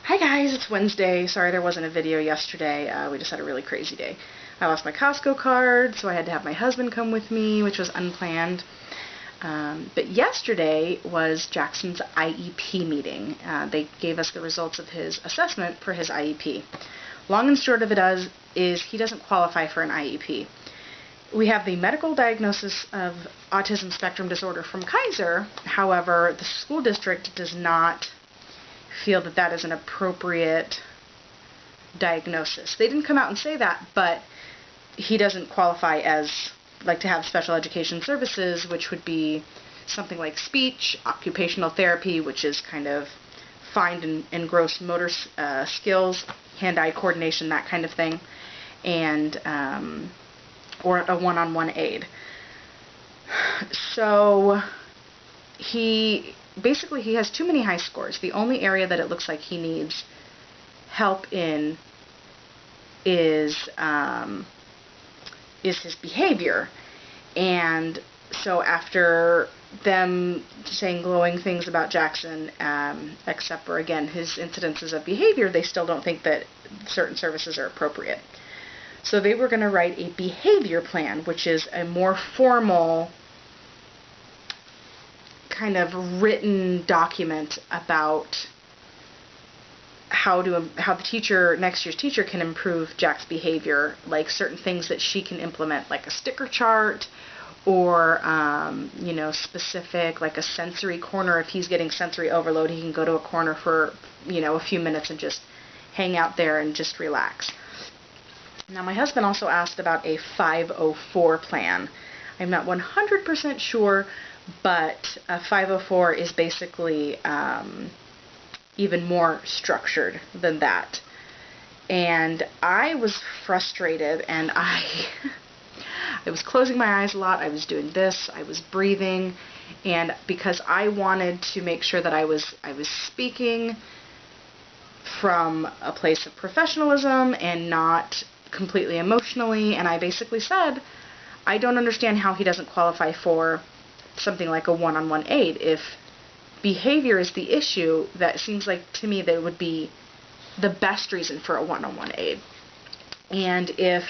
Hi guys, it's Wednesday. Sorry there wasn't a video yesterday. We just had a really crazy day. I lost my Costco card, so I had to have my husband come with me, which was unplanned. But yesterday was Jackson's IEP meeting. They gave us the results of his assessment for his IEP. Long and short of it is he doesn't qualify for an IEP. We have the medical diagnosis of autism spectrum disorder from Kaiser. However, the school district does not feel that that is an appropriate diagnosis. They didn't come out and say that, but he doesn't qualify as to have special education services, which would be something like speech, occupational therapy, which is kind of fine and gross motor skills, hand-eye coordination, that kind of thing, and or a one-on-one aid. So he has too many high scores. The only area that it looks like he needs help in is his behavior. And so after them saying glowing things about Jackson, except for, again, his incidences of behavior, they still don't think that certain services are appropriate. So they were going to write a behavior plan, which is a more formal kind of written document about how the teacher, next year's teacher, can improve Jack's behavior, like certain things that she can implement, like a sticker chart, or specific, like a sensory corner. If he's getting sensory overload, he can go to a corner for a few minutes and just hang out there and just relax. Now, my husband also asked about a 504 plan. I'm not 100% sure, but a 504 is basically even more structured than that. And I was frustrated, and I was closing my eyes a lot. I was doing this. I was breathing, and because I wanted to make sure that I was speaking from a place of professionalism and not completely emotionally, and I basically said, I don't understand how he doesn't qualify for something like a one-on-one aid. If behavior is the issue, that seems like to me that it would be the best reason for a one-on-one aid. And if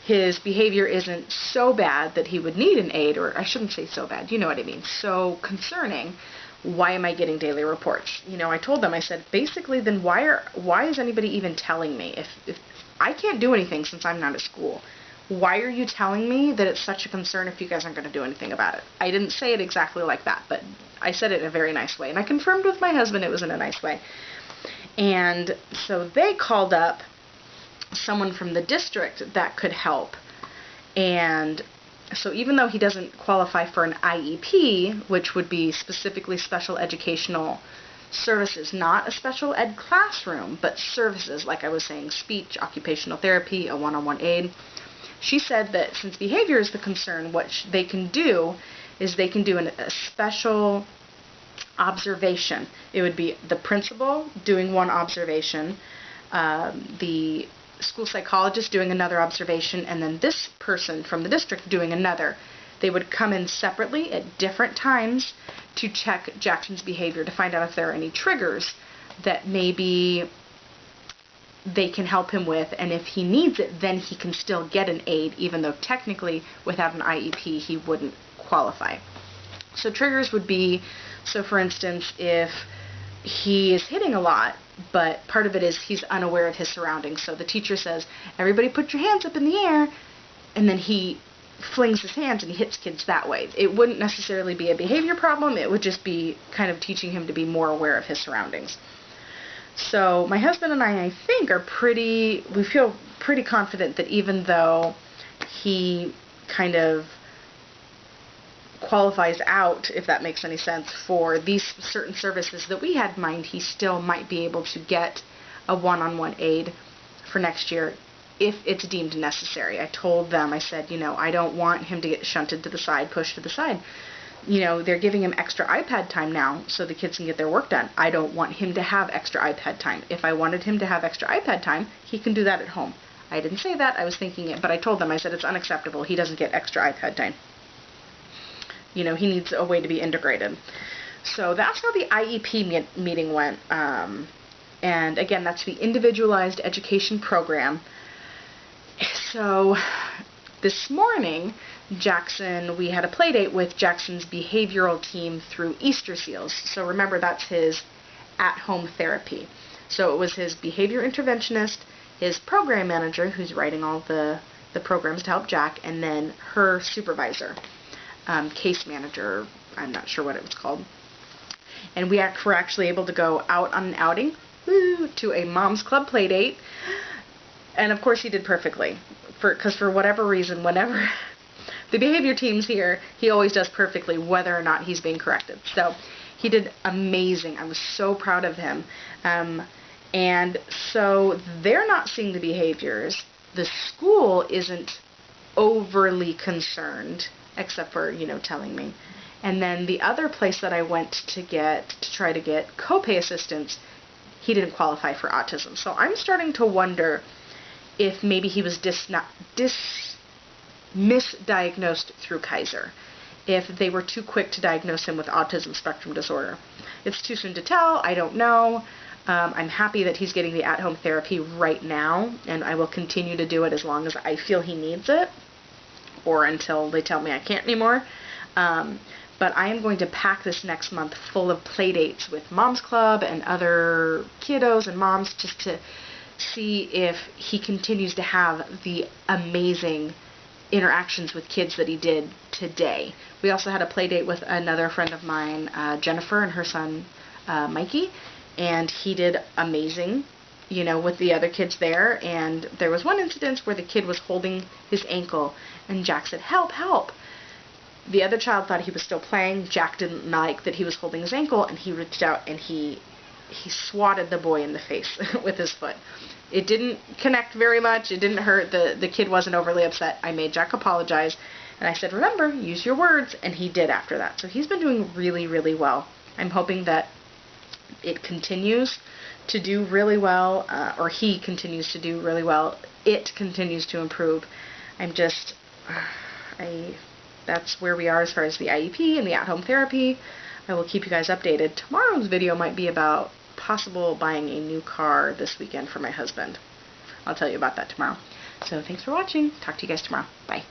his behavior isn't so bad that he would need an aid, or I shouldn't say so bad, you know what I mean, so concerning, why am I getting daily reports? I told them, I said, basically, then why is anybody even telling me? If I can't do anything since I'm not at school, why are you telling me that it's such a concern if you guys aren't going to do anything about it? I didn't say it exactly like that, but I said it in a very nice way, and I confirmed with my husband it was in a nice way. And so they called up someone from the district that could help. And so even though he doesn't qualify for an IEP, which would be specifically special educational services, not a special ed classroom, but services, like I was saying, speech, occupational therapy, a one-on-one aid, she said that since behavior is the concern, what they can do is they can do a special observation. It would be the principal doing one observation, the school psychologist doing another observation, and then this person from the district doing another. They would come in separately at different times to check Jackson's behavior to find out if there are any triggers that maybe they can help him with, and if he needs it, then he can still get an aid, even though technically without an IEP he wouldn't qualify. So triggers would be, so for instance, if he is hitting a lot, but part of it is he's unaware of his surroundings. So the teacher says, everybody put your hands up in the air, and then he flings his hands and he hits kids that way. It wouldn't necessarily be a behavior problem, it would just be kind of teaching him to be more aware of his surroundings. So my husband and I think, we feel pretty confident that even though he kind of qualifies out, if that makes any sense, for these certain services that we had in mind, he still might be able to get a one-on-one aid for next year if it's deemed necessary. I told them, I said, I don't want him to get shunted to the side, pushed to the side. They're giving him extra iPad time now so the kids can get their work done. I don't want him to have extra iPad time. If I wanted him to have extra iPad time, he can do that at home. I didn't say that, I was thinking it, but I told them, I said, it's unacceptable. He doesn't get extra iPad time. He needs a way to be integrated. So that's how the IEP meeting went. And And again, that's the Individualized Education Program. So this morning, we had a play date with Jackson's behavioral team through Easter Seals. So remember, that's his at-home therapy. So it was his behavior interventionist, his program manager, who's writing all the programs to help Jack, and then her supervisor, case manager, I'm not sure what it was called. And we were actually able to go out on an outing, to a mom's club play date. And of course he did perfectly, because for whatever reason, whenever the behavior team's here, he always does perfectly, whether or not he's being corrected. So he did amazing. I was so proud of him. And so they're not seeing the behaviors. The school isn't overly concerned, except for, telling me. And then the other place that I went to try to get copay assistance, he didn't qualify for autism. So I'm starting to wonder if maybe he was misdiagnosed through Kaiser, if they were too quick to diagnose him with autism spectrum disorder. It's too soon to tell. I don't know. I'm happy that he's getting the at-home therapy right now, and I will continue to do it as long as I feel he needs it, or until they tell me I can't anymore. But I am going to pack this next month full of play dates with Mom's Club and other kiddos and moms, just to see if he continues to have the amazing interactions with kids that he did today. We also had a play date with another friend of mine, Jennifer, and her son, Mikey, and he did amazing, with the other kids there. And there was one incident where the kid was holding his ankle, and Jack said, "Help, help." The other child thought he was still playing. Jack didn't like that he was holding his ankle, and he reached out and he swatted the boy in the face with his foot. It didn't connect very much. It didn't hurt. The kid wasn't overly upset. I made Jack apologize, and I said, "Remember, use your words," and he did after that. So he's been doing really, really well. I'm hoping that it continues to do really well, or he continues to do really well. It continues to improve. That's where we are as far as the IEP and the at-home therapy. I will keep you guys updated. Tomorrow's video might be about possible buying a new car this weekend for my husband. I'll tell you about that tomorrow. So thanks for watching. Talk to you guys tomorrow. Bye.